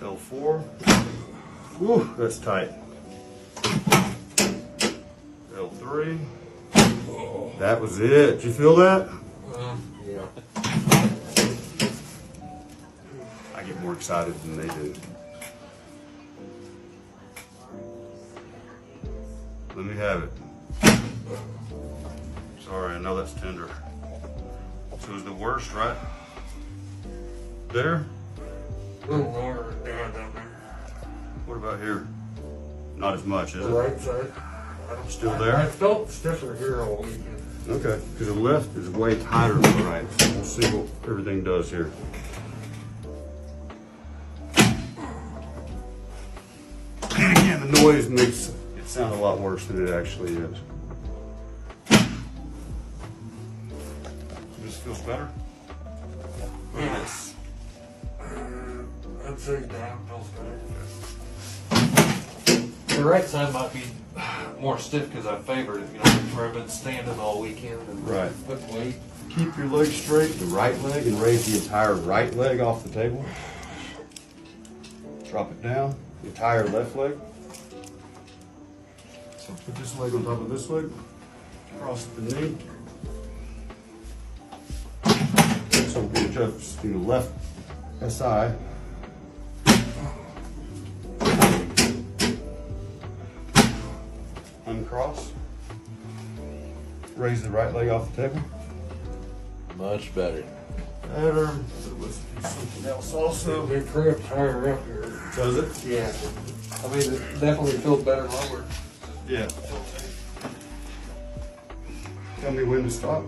L4. Whew, that's tight. L3. That was it. Did you feel that? Yeah. I get more excited than they do. Let me have it. Sorry, I know that's tender. So is the worst, right? There? A little lower down there. What about here? Not as much, is The it? right side. Still I there? felt stiffer here all weekend. Okay, because the left is way tighter than the right. So we'll see what everything does here. And again, the noise makes it sound a lot worse than it actually is. This feels better? Look at this. I'd say down feels better. The right side might be more stiff because I favored it, you know, where I've been standing all weekend and Right. put weight. Keep your leg straight, the right leg, and raise the entire right leg off the table. Drop it down, the entire left leg. So put this leg on top of this leg, cross the knee. So we adjust the left SI. Uncross. Raise the right leg off the table. Much better. Better. Let's do something else also. It cramps higher up here. Does it? Yeah. I mean, it definitely feels better lower. Yeah. Tell me when to stop.